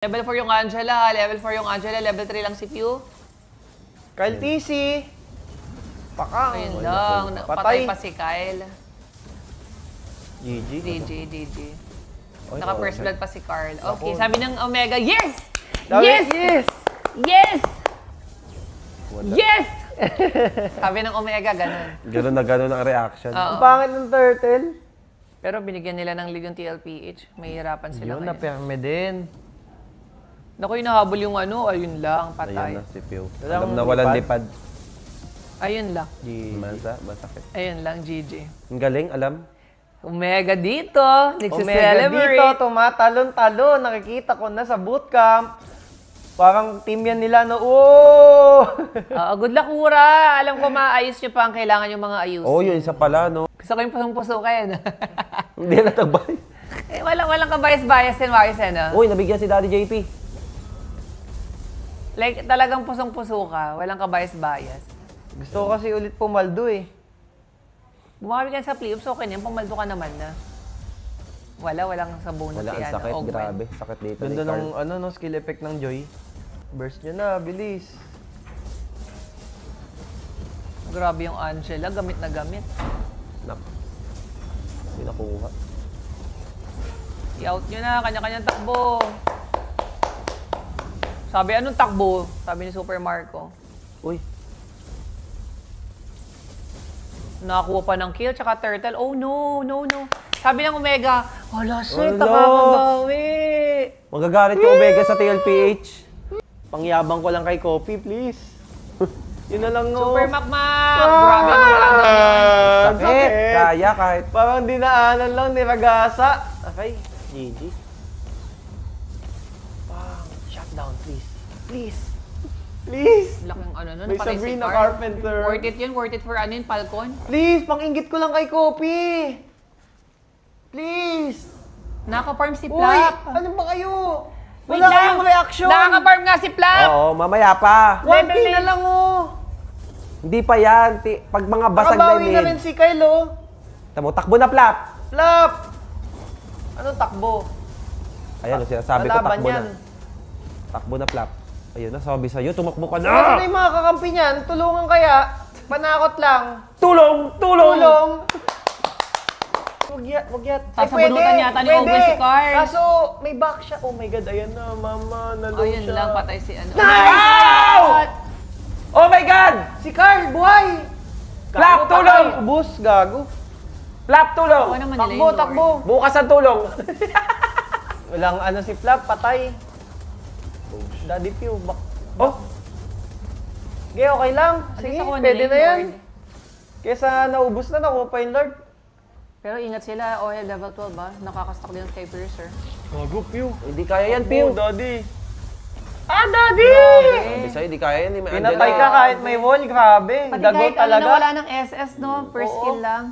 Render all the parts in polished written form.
Level 4 yung Angela, level 4 yung Angela, level 3 lang si Pew. Kyle TC. Pakang. Ayun lang, patay pa si Kyle. GG. DG. Oy, Naka first okay. blood pa si Carl. Okay, Ako. sabi ng Omega, yes! Sabi, Yes! Yes! Yes! Wala. Yes! Sabi ng Omega, ganun. Ganun na ganun ang reaction. Oo. Ang pangit ng turtle. Pero binigyan nila ng lead yung TLPH. Mahihirapan sila Yun, ngayon. naperme din. Naku, hinahabol yung ano, ayun lang, patay. Ayan na si Pew. Walang Alam na walang lipad. lipad. Ayun lang. Masakit. Ayun lang, GG. Ang galing, alam. Omega dito, Omega nagsiselebrate. dito, tumatalon-talon. Nakikita ko na sa bootcamp. Parang team yan nila no. Oh! Good luck, Ura. Alam ko maayos nyo pa ang kailangan yung mga ayusin. Oo, yun isa pala, no? Gusto ko yung pusong-puso kayo, no? Hindi na tagbay. Eh, walang kabayas-bayas din, Wais, eh, no? Uy, nabigyan si Daddy JP. Like, talagang pusong-puso ka. Walang kabayas-bayas. Gusto ko kasi ulit pumaldo eh. Bumawi ka sa playoffs, okay na yan. Pumaldo ka naman na. Walang sa bonus Wala, si, ang sakit. Ogwen. Grabe. Sakit dito Ganda ni Carl. ng skill effect ng Joy. Burst nyo na, bilis. Grabe yung Angela. Gamit na gamit. Nak. Hindi nakuha. I-out nyo na. Kanya-kanyang takbo. Sabi, anong takbo? Sabi ni Super Marco. Uy. Nakakuha pa ng kill, tsaka turtle. Oh, no. Sabi ng Omega, hala, shit, Hala. nakakabawi. Magagalit yung Omega sa TLPH. Pangyabang ko lang kay Kopi, please. Yun na lang no. Super Macmac! Grabe yung random yun. Sakit. Kaya kahit. Parang dinaanan lang, niragasa. Okay, GG. Bang, shutdown, please. Please. Laking ano nun, May patay si Sabrina Carl. Carpenter. Worth it yun, worth it for ano yun, Falcon. Please, pang-inggit ko lang kay Kopi. Please. Naka-farm si Uy, Plap. ano ba kayo? Wait Wala lang. kayong reaction. Naka-farm nga si Plap. Oo, mamaya pa. 1K na lang oh. Hindi pa yan. Pag mga basag na Nakabawi na rin mid. si Kyle oh. Tamo, takbo na, Flap. Flap. Anong takbo? Ayan, sinasabi ko, Kalaban takbo yan. na. Takbo na, Flap. Ayun, nasabi sa'yo, tumakbo ka Ano na! na yung mga kakampi niyan? Tulungan kaya? Panakot lang. Tulong! Tulong! Wag yat. Sasabunutan yata ni Ogwen si Carl. Kaso, may back siya. Oh my God, ayan na, mama. Nalo Ayun siya. lang, patay si ano. Ow! Oh my God! Si Carl, buhay! Flap, Gago, tulong! patay. Ubus, gago. Flap, tulong! Ako naman nila Takbo, yung Lord. takbo. Bukas ang tulong! Walang ano si Flap, patay. Daddy Pew, Oh! Okay, okay lang. Sige, Alis ako pwede nila na yung yan. Lord. Kesa naubos na, nakuha pa yung Lord. Pero ingat sila, OL level 12 ba? Nakakastock din kay Piercer. Gago, Pew. Hindi kaya yan, Pew! Daddy. Ah, Daddy! Sabi sa'yo, hindi kaya yan. May Pinatay ka Angela. kahit may wall, grabe. Pati Dago kahit talaga. ano na wala ng SS, no? First Oo. kill lang.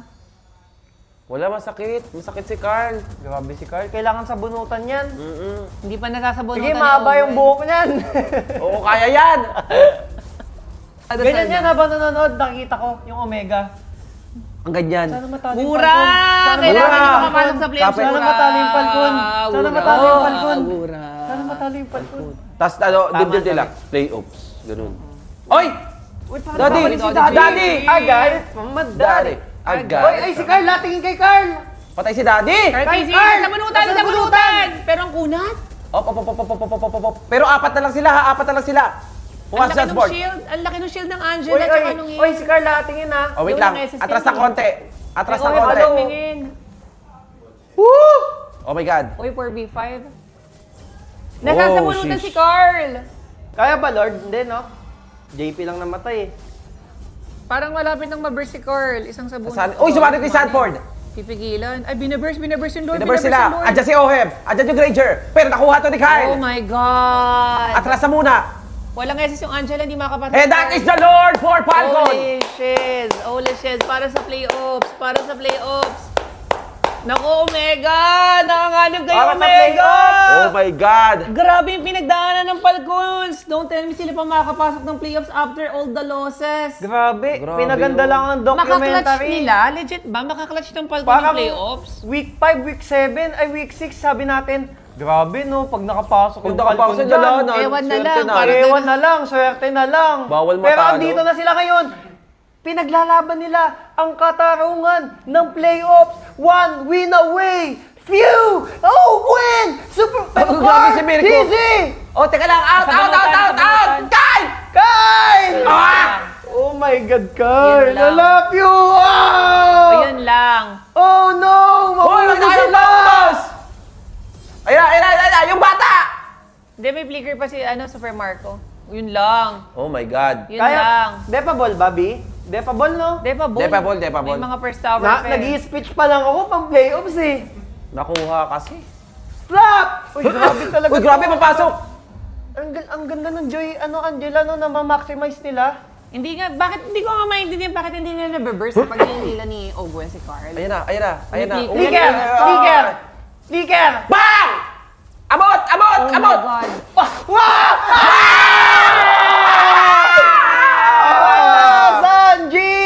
Wala, masakit. Masakit si Carl. Grabe si Carl. Kailangan sabunutan yan. Hindi pa nasasabunutan Sige, ni mahaba Ogwen. yung buhok niyan. Oo, kaya yan! Ganyan yan habang nanonood, nakikita ko yung Omega. Ang ganyan. Sana matalo yung Mura! Falcon. Kailangan Mura! nyo makapasok sa playoffs. Kapit. Sana matalo yung Falcon. Sana matalo yung Falcon. Mura. Sana matalo yung Falcon. Tapos ano, dibdib nila. Playoffs. Ganun. Oy! Uy, parang Daddy! babalik si Daddy! Daddy! Agad! Mama, Daddy! Daddy! Agad! Uy, ay si Carl! Latingin kay Carl! Patay si Daddy! Carl! Carl! Sabunutan! Nasa Sabunutan! Pero ang kunat? Op. Pero apat na lang sila ha, apat na lang sila. Pumas sa board. Ang laki ng shield ng Uy, Angela tsaka nung uy, si Carl latingin ha. Oh, wait Yung lang. SSL Atras ng konti. Atras ng Oy, konti. tumingin. Woo! Oh my God. Uy, 4v5. Nasasabunutan sheesh. si Carl! Kaya ba, Lord? Hindi, no? JP lang namatay eh. Parang malapit nang ma-burst si Carl. Isang sabunot. Uy, sumalit ni Sanford. Pipigilan. Ay, binaburst yung Lord. Pinaburst yung sila. Lord. Andyan si Oheb. Andyan yung Granger. Pero nakuha to ni Oh Kyle. my God! Atras na muna. Walang SS yung Angela, hindi makapatay. And that is the Lord for Falcon. Holy shiz! Holy shiz! Para sa playoffs! Para sa playoffs! Naku, Omega! Nanganganib kayo, Para sa Omega! Oh my God. Grabe yung pinagdaanan ng Falcons! Don't tell me sila pa makakapasok ng playoffs after all the losses. Grabe, Grabe pinaganda yun. lang ang Makaklatch documentary. nila? Legit ba? Makaklatch ng Falcon Parang ng playoffs? week 5, week 7, ay week 6, sabi natin, Grabe no, pag nakapasok Kung yung nakapasok Falcon dyan, dyan, ewan na swerte lang, na. parang- ewan na lang, swerte na lang. Bawal Pero matalo. andito na sila ngayon. Pinaglalaban nila ang katarungan ng playoffs. One win away. Phew! Oh, win! Super... Ang grabe si Mirko. Easy! Oh, teka lang. Out! Kyle! Kyle! Ah! Oh my God, Kyle! Yun lang. I love you! O, Oh! yun lang. Oh no! Hoy, Mawala wag tayo sila! lumabas! Ayan, yung bata! Hindi, may flicker pa si Super Marco. Yun lang. Oh my God. Yun lang. Depabol, Bobby? Depabol, no? Depabol. Depabol. May mga first tower pa. Nag-i-speech pa lang ako pang playoffs eh. Nakuha kasi. Flap! Uy, grabe talaga. Uy, grabe, papasok! Ang ganda ng Joy, Angela, no, na ma-maximize nila. Hindi ko nga maintindihan bakit hindi nila nabe-burst pag nila ni Ogwen si Carl. Ayan na. May Uy, Flicker! Flicker! Bang! Amot! Oh my God. Sanji!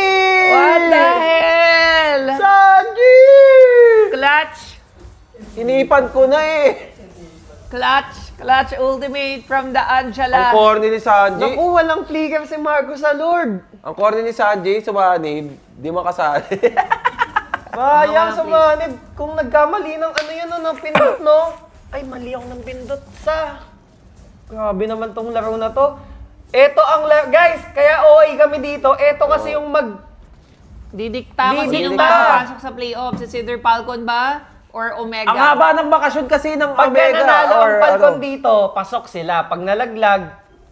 What the hell? Sanji! Clutch. Inipan ko na eh. Clutch ultimate from the Ang Angela. corny ni Sanji. Naku, walang flicker si Marco sa Lord. Ang corny ni Sanji, sumanib, di makasali. Sayang sa manib. Kung nagkamali ng yun, ng pindot, no? Ay, mali ako ng pindot sa... Grabe naman tong laro na to. Eto ang guys, kaya OA kami dito. Eto kasi yung Didikta kung sino Didikta. makapasok sa playoffs. Si Cedar Falcon ba? Or Omega? Ang haba ng bakasyon kasi ng Pag Omega. nanalo ang or Falcon ano. dito, pasok sila. Pag nalaglag,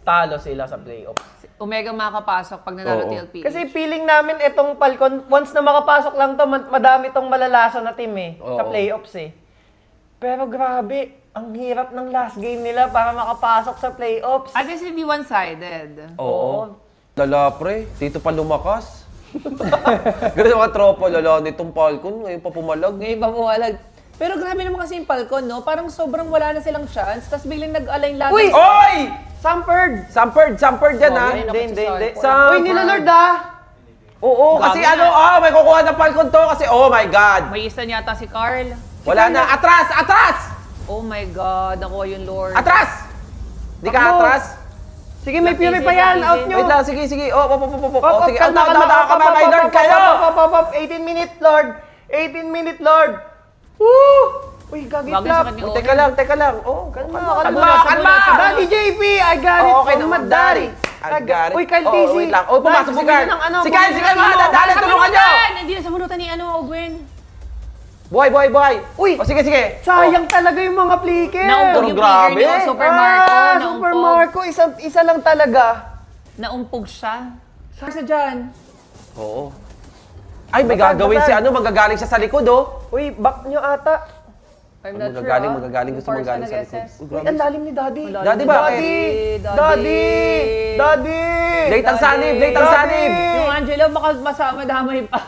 talo sila sa playoffs. Omega makapasok pag nanalo Oo. TLP. Kasi feeling namin itong Falcon, once na makapasok lang to, madami tong malalaso na team eh, sa Oo. playoffs eh. Pero grabe, ang hirap ng last game nila para makapasok sa playoffs. At least hindi one-sided. Oo. Lala pre, dito pa lumakas. Ganun mga tropa, lala nitong Falcon, ngayon pa pumalag. Ngayon pa pumalag. Pero grabe naman kasi yung Falcon, no? Parang sobrang wala na silang chance, tapos biglang nag-align lahat. Uy! Oy! Samford! Sampered yan ha. Ay, naku, Hindi. si Samford. Uy, nilalord ah! Oo, kasi Grabe may kukuha ng Falcon to kasi oh my God. May isa yata si Carl. Wala na. Atras! Oh my God, nakuha yung Lord. Atras! Di ka Takbo. atras? Sige, may Easy, Fury pa yan, easy. out nyo! Wait lang, sige. Oh, Up, sige. kalma, May Lord kayo! Up, 18-minute Lord! 18-minute Lord! Woo! Uy, gagi Bagay flap! sa kanya. Oh, teka lang. Oh, Kalma. Kalma! Daddy JP, I got it Okay from naman, my daddy. I got it. Uy, Kyle Oh, TC. wait lang. Oh, pumasok si Carl. Si Carl, mga dali, tulungan nyo! Hindi na sa munutan ni Ogwen. Buhay! Uy! Oh, sige. Sayang talaga yung mga flicker. Naumpog yung grabe. figure ni Super Marco. Super Marco, isa lang talaga. Naumpog siya. Sa dyan. Oo. Ay, may Batag, gagawin si batag. magagaling siya sa likod, oh. Uy, back nyo ata. I'm not sure. Magagaling. Gusto Kung magaling Forza sa likod. nag-SS. Uy, ang lalim ni Daddy. Ang lalim Daddy, ni bakit? Daddy! Late ang sanib! Daddy! Yung Angelo, baka masama damay pa.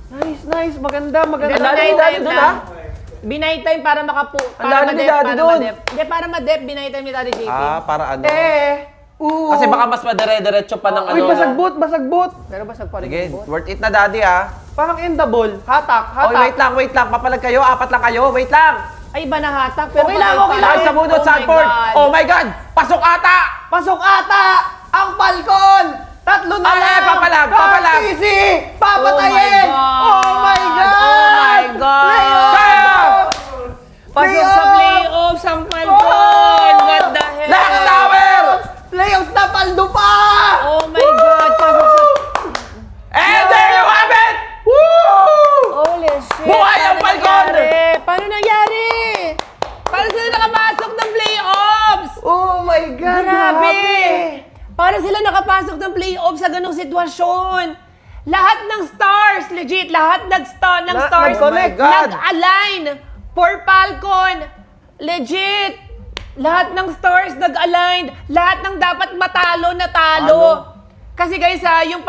Nice. Maganda. Ang lalim ni Binay Daddy time dun, lang. ha? Binay time para makapu... Ang lalim ni Daddy dun. Hindi, para ma-dep. Binay time ni Daddy JP. Ah, para ano? Kasi Kasi baka mas madire-diretso pa ng ano. Uy, basagbot. Pero basag pa rin Sige, yung bot. worth it na daddy, ha? Parang in the ball. Hatak. Oy, wait lang. Papalag kayo, 4 lang kayo. Wait lang. Ay, iba na hatak. Pero Okay lang, patay okay pa. lang. Ay, sa munod, Oh my Sanford. God. Oh my God! Pasok ata! Pasok ata ang Falcon! Tatlo na Ale, lang! papalag! Easy! Papatayin! Oh my God! Oh my Oh my God! Playoff! Pasok sa playoffs ang Falcon! Oh! What the hell? Lock tower! Playoffs na paldo pa! Oh my God! Pasok sa... And there you have it! Woo! Holy shit! Buhay ang Paano Falcon! nangyari? Paano nangyari? Paano sila nakapasok ng playoffs? Oh my God! Grabe! Paano sila nakapasok ng playoffs sa ganong sitwasyon? Lahat ng stars, legit, lahat ng stars nag-connect. Oh my God. nag-align for Falcon. Legit! Lahat ng stars nag-align. Lahat ng dapat matalo, natalo. Kasi guys yung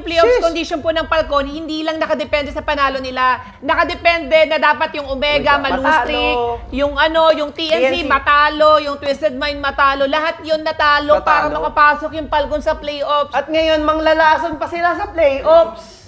playoffs Sheesh. condition po ng Falcon, hindi lang nakadepende sa panalo nila. Nakadepende na dapat yung Omega, Matalo. Malustrik, yung TNC, TNC. matalo, yung Twisted Mind, matalo. Lahat yun natalo para Natalo. makapasok yung Falcon sa playoffs. At ngayon, manglalason pa sila sa playoffs.